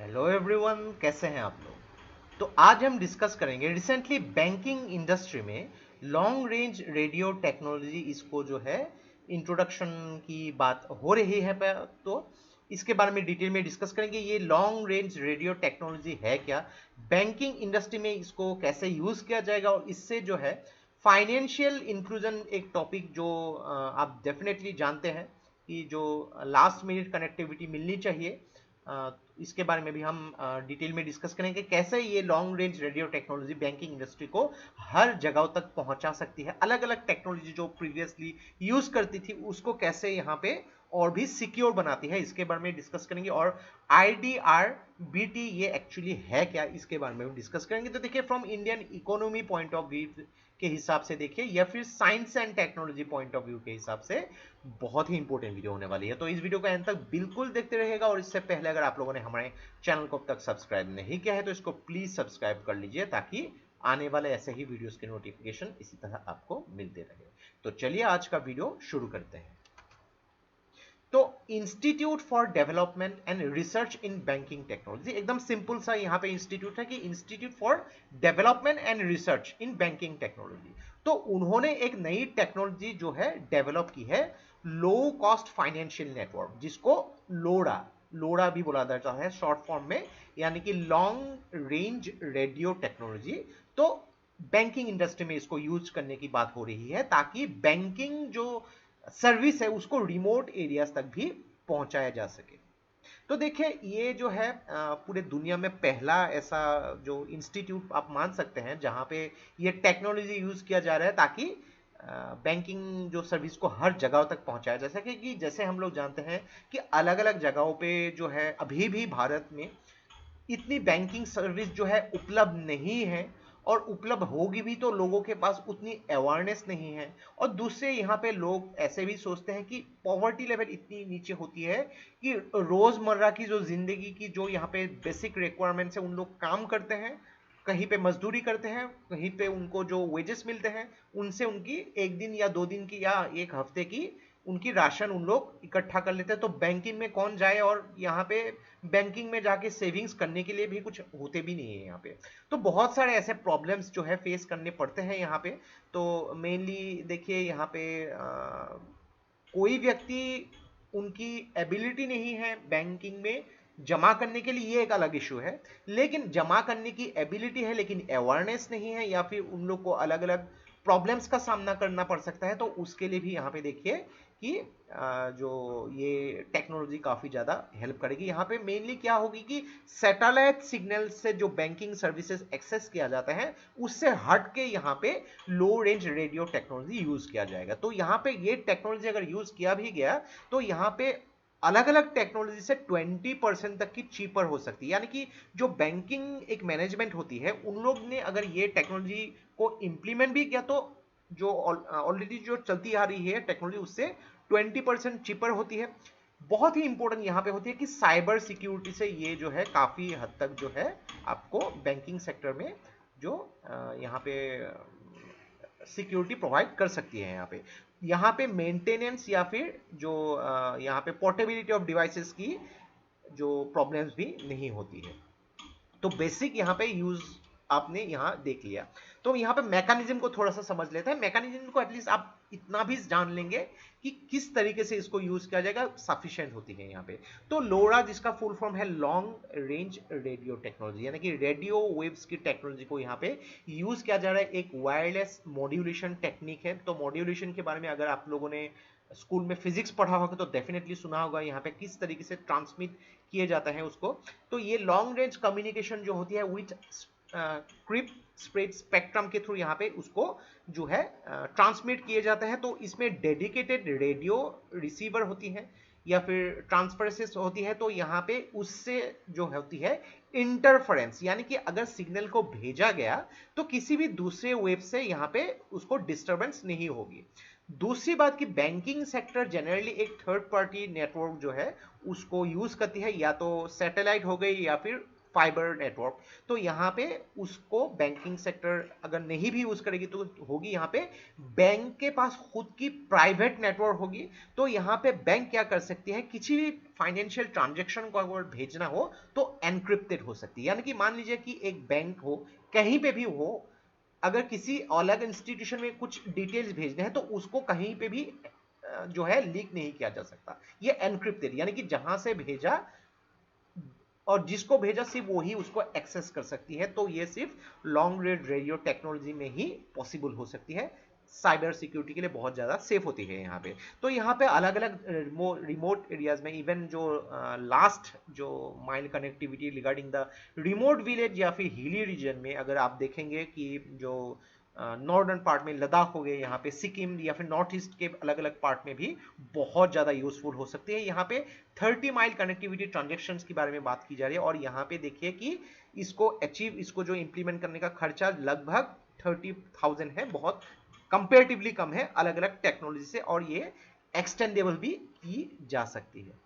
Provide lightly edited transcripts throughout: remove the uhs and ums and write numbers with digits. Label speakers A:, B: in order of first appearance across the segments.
A: Hello everyone, कैसे हैं आप लोग। तो आज हम डिस्कस करेंगे रिसेंटली बैंकिंग इंडस्ट्री में लॉन्ग रेंज रेडियो टेक्नोलॉजी, इसको जो है इंट्रोडक्शन की बात हो रही है तो इसके बारे में डिटेल में डिस्कस करेंगे। ये लॉन्ग रेंज रेडियो टेक्नोलॉजी है क्या, बैंकिंग इंडस्ट्री में इसको कैसे यूज़ किया जाएगा, और इससे जो है फाइनेंशियल इंक्लूजन, एक टॉपिक जो आप डेफिनेटली जानते हैं कि जो लास्ट मिनट कनेक्टिविटी मिलनी चाहिए, इसके बारे में भी हम डिटेल में डिस्कस करेंगे। कैसे ये long range radio technology banking industry को हर जगह तक पहुंचा सकती है, अलग अलग टेक्नोलॉजी जो प्रीवियसली यूज करती थी उसको कैसे यहाँ पे और भी सिक्योर बनाती है, इसके बारे में डिस्कस करेंगे। और IDR/BT ये एक्चुअली है क्या, इसके बारे में डिस्कस करेंगे। तो देखिए, from Indian economy point of view के हिसाब से देखिए, या फिर science and technology point of view के हिसाब से बहुत ही इंपॉर्टेंट वीडियो होने वाली है। तो इस वीडियो को एंड तक बिल्कुल देखते रहेगा। और इससे पहले अगर आप लोगों ने हमारे चैनल को अब तक सब्सक्राइब नहीं किया है तो इसको प्लीज सब्सक्राइब कर लीजिए, ताकि आने वाले ऐसे ही वीडियोस के नोटिफिकेशन इसी तरह आपको मिलते रहे। तो चलिए आज का वीडियो शुरू करते हैं। तो institute for development and research in banking technology, एकदम सिंपल सा यहाँ पे इंस्टीट्यूट है कि institute for development and research in banking technology. तो उन्होंने एक नई टेक्नोलॉजी जो है डेवलप की है, लो कॉस्ट फाइनेंशियल नेटवर्क, जिसको लोडा लोडा भी बोला जाता है शॉर्ट फॉर्म में, यानी कि लॉन्ग रेंज रेडियो टेक्नोलॉजी। तो बैंकिंग इंडस्ट्री में इसको यूज करने की बात हो रही है, ताकि बैंकिंग जो सर्विस है उसको रिमोट एरियाज तक भी पहुंचाया जा सके। तो देखिए, ये जो है पूरे दुनिया में पहला ऐसा जो इंस्टीट्यूट आप मान सकते हैं जहां पे ये टेक्नोलॉजी यूज किया जा रहा है, ताकि बैंकिंग जो सर्विस को हर जगह तक पहुंचाया जा सके। कि जैसे हम लोग जानते हैं कि अलग अलग जगहों पे जो है अभी भी भारत में इतनी बैंकिंग सर्विस जो है उपलब्ध नहीं है, और उपलब्ध होगी भी तो लोगों के पास उतनी अवेयरनेस नहीं है। और दूसरे यहाँ पे लोग ऐसे भी सोचते हैं कि पॉवर्टी लेवल इतनी नीचे होती है कि रोजमर्रा की जो जिंदगी की जो यहाँ पे बेसिक रिक्वायरमेंट्स है, उन लोग काम करते हैं, कहीं पे मजदूरी करते हैं, कहीं पे उनको जो वेजेस मिलते हैं उनसे उनकी एक दिन या दो दिन की या एक हफ्ते की उनकी राशन उन लोग इकट्ठा कर लेते हैं। तो बैंकिंग में कौन जाए, और यहाँ पे बैंकिंग में जाके सेविंग्स करने के लिए भी कुछ होते भी नहीं है यहाँ पे। तो बहुत सारे ऐसे प्रॉब्लम्स जो है फेस करने पड़ते हैं यहाँ पे। तो मेनली देखिए, यहाँ पे कोई व्यक्ति, उनकी एबिलिटी नहीं है बैंकिंग में जमा करने के लिए, ये एक अलग इशू है। लेकिन जमा करने की एबिलिटी है लेकिन अवेयरनेस नहीं है, या फिर उन लोग को अलग अलग प्रॉब्लम्स का सामना करना पड़ सकता है। तो उसके लिए भी यहाँ पे देखिए कि जो ये टेक्नोलॉजी काफ़ी ज़्यादा हेल्प करेगी। यहाँ पे मेनली क्या होगी कि सैटेलाइट सिग्नल से जो बैंकिंग सर्विसेज एक्सेस किया जाता है उससे हट के यहाँ पे लो रेंज रेडियो टेक्नोलॉजी यूज़ किया जाएगा। तो यहाँ पे ये टेक्नोलॉजी अगर यूज़ किया भी गया तो यहाँ पे अलग अलग टेक्नोलॉजी से 20% तक की चीपर हो सकती है। यानी कि जो बैंकिंग एक मैनेजमेंट होती है, उन लोग ने अगर ये टेक्नोलॉजी को इम्प्लीमेंट भी किया तो जो ऑलरेडी जो चलती आ रही है टेक्नोलॉजी उससे 20% चीपर होती है। बहुत ही इंपॉर्टेंट यहाँ पे होती है कि साइबर सिक्योरिटी से ये जो है काफ़ी हद तक जो है आपको बैंकिंग सेक्टर में जो यहाँ पे सिक्योरिटी प्रोवाइड कर सकती है। यहाँ पे मेंटेनेंस या फिर जो यहाँ पे पोर्टेबिलिटी ऑफ डिवाइसेस की जो प्रॉब्लम्स भी नहीं होती है। तो बेसिक यहाँ पे यूज आपने यहाँ देख लिया। तो यहाँ पे मैकेनिज्म को थोड़ा सा समझ लेते हैं। मैकेनिज्म को एटलीस्ट आप इतना भी जान लेंगे कि किस तरीके से इसको यूज किया जाएगा, सफिशिएंट होती है यहाँ पे। तो लोरा, जिसका फुल फॉर्म है लॉन्ग रेंज रेडियो टेक्नोलॉजी, यानी कि रेडियो वेव्स की टेक्नोलॉजी को यहाँ पे यूज किया जा रहा है। एक वायरलेस मॉड्यूलेशन टेक्निक है। तो मॉड्यूलेशन के बारे में अगर आप लोगों ने स्कूल में फिजिक्स पढ़ा होगा तो डेफिनेटली सुना होगा यहाँ पे किस तरीके से ट्रांसमिट किए जाता है उसको। तो ये लॉन्ग रेंज कम्युनिकेशन जो होती है विथ क्रिप्ट स्प्रेड स्पेक्ट्रम के थ्रू यहाँ पे उसको जो है ट्रांसमिट किए जाते हैं। तो इसमें डेडिकेटेड रेडियो रिसीवर होती है या फिर ट्रांसफरेंसेस होती है। तो यहाँ पे उससे जो होती है इंटरफेरेंस, यानी कि अगर सिग्नल को भेजा गया तो किसी भी दूसरे वेब से यहाँ पे उसको डिस्टरबेंस नहीं होगी। दूसरी बात कि बैंकिंग सेक्टर जनरली एक थर्ड पार्टी नेटवर्क जो है उसको यूज करती है, या तो सैटेलाइट हो गई या फिर फाइबर नेटवर्क, तो यहाँ पे उसको बैंकिंग सेक्टर अगर नहीं भी यूज करेगी तो होगी यहाँ पे बैंक के पास खुद की प्राइवेट नेटवर्क होगी। तो यहाँ पे बैंक क्या कर सकती है, किसी भी फाइनेंशियल ट्रांजेक्शन को अगर भेजना हो तो एनक्रिप्टेड हो सकती है। यानी कि मान लीजिए कि एक बैंक हो, कहीं पे भी हो, अगर किसी अलग इंस्टीट्यूशन में कुछ डिटेल्स भेजने हैं तो उसको कहीं पे भी जो है लीक नहीं किया जा सकता। ये एनक्रिप्टेड, यानी कि जहां से भेजा और जिसको भेजा सिर्फ वही उसको एक्सेस कर सकती है। तो ये सिर्फ लॉन्ग रेंज रेडियो टेक्नोलॉजी में ही पॉसिबल हो सकती है। साइबर सिक्योरिटी के लिए बहुत ज़्यादा सेफ होती है यहाँ पे। तो यहाँ पे अलग अलग रिमोट एरियाज में, इवन जो लास्ट जो mile connectivity regarding the remote village या फिर हिली रीजन में, अगर आप देखेंगे कि जो नॉर्दर्न पार्ट में लद्दाख हो गए, यहाँ पे सिक्किम या फिर नॉर्थ ईस्ट के अलग अलग पार्ट में भी बहुत ज़्यादा यूजफुल हो सकती है। यहाँ पे 30 माइल कनेक्टिविटी ट्रांजेक्शन्स के बारे में बात की जा रही है, और यहाँ पे देखिए कि इसको जो इंप्लीमेंट करने का खर्चा लगभग 30,000 है, बहुत कंपेरेटिवली कम है अलग अलग टेक्नोलॉजी से, और ये एक्सटेंडेबल भी की जा सकती है।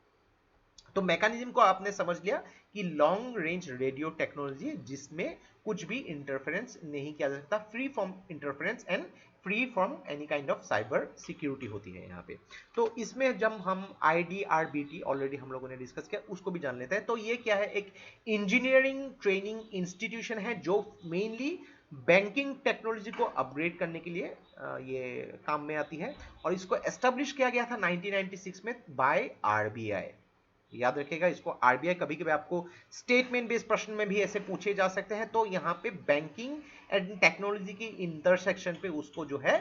A: तो मैकेनिज्म को आपने समझ लिया कि लॉन्ग रेंज रेडियो टेक्नोलॉजी जिसमें कुछ भी इंटरफेरेंस नहीं किया जा सकता, free from interference and free from any kind of cyber security होती है यहाँ पे। तो इसमें जब हम IDRBT ऑलरेडी हम लोगों ने डिस्कस किया, उसको भी जान लेते हैं। तो ये क्या है, एक इंजीनियरिंग ट्रेनिंग इंस्टीट्यूशन है जो मेनली बैंकिंग टेक्नोलॉजी को अपग्रेड करने के लिए ये काम में आती है, और इसको एस्टेब्लिश किया गया था 1996 में बाय RBI। याद रखिएगा इसको, RBI। कभी कभी आपको स्टेटमेंट बेस्ड प्रश्न में भी ऐसे पूछे जा सकते हैं। तो यहाँ पे बैंकिंग एंड टेक्नोलॉजी की इंटरसेक्शन पे उसको जो है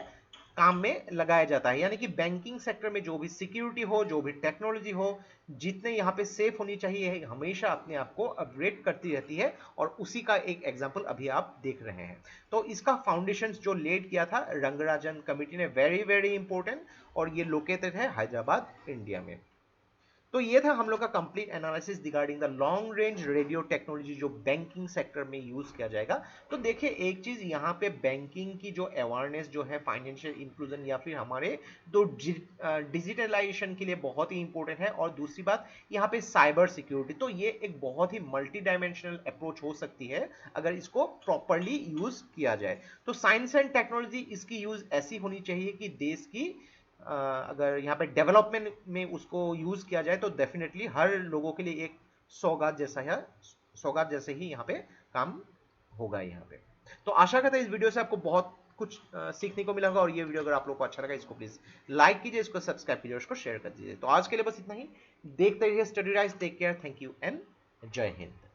A: काम में लगाया जाता है। यानी कि बैंकिंग सेक्टर में जो भी सिक्योरिटी हो, जो भी टेक्नोलॉजी हो, जितने यहाँ पे सेफ होनी चाहिए, हमेशा अपने आप को अपग्रेड करती रहती है, और उसी का एक एग्जांपल अभी आप देख रहे हैं। तो इसका फाउंडेशन जो लेड किया था रंगराजन कमिटी ने, वेरी वेरी इंपॉर्टेंट, और ये लोकेटेड है हैदराबाद, इंडिया में। तो ये था हम लोग का complete analysis regarding the long range radio technology जो बैंकिंग सेक्टर में यूज किया जाएगा। तो देखिए एक चीज यहाँ पे, बैंकिंग की जो अवेयरनेस जो है, फाइनेंशियल इंक्लूजन या फिर हमारे तो डिजिटलाइजेशन के लिए बहुत ही इंपॉर्टेंट है। और दूसरी बात यहाँ पे साइबर सिक्योरिटी, तो ये एक बहुत ही मल्टी डायमेंशनल अप्रोच हो सकती है अगर इसको प्रॉपरली यूज किया जाए। तो साइंस एंड टेक्नोलॉजी इसकी यूज ऐसी होनी चाहिए कि देश की अगर यहाँ पे डेवलपमेंट में उसको यूज किया जाए तो डेफिनेटली हर लोगों के लिए एक सौगात जैसा है, सौगात जैसे ही यहाँ पे काम होगा यहाँ पे। तो आशा करता है इस वीडियो से आपको बहुत कुछ सीखने को मिला होगा, और ये वीडियो अगर आप लोग को अच्छा लगा इसको प्लीज लाइक कीजिए, इसको सब्सक्राइब कीजिए, उसको शेयर कर दीजिए। तो आज के लिए बस इतना ही। देखते रहिए study rise, take care, thank you and Jai Hind.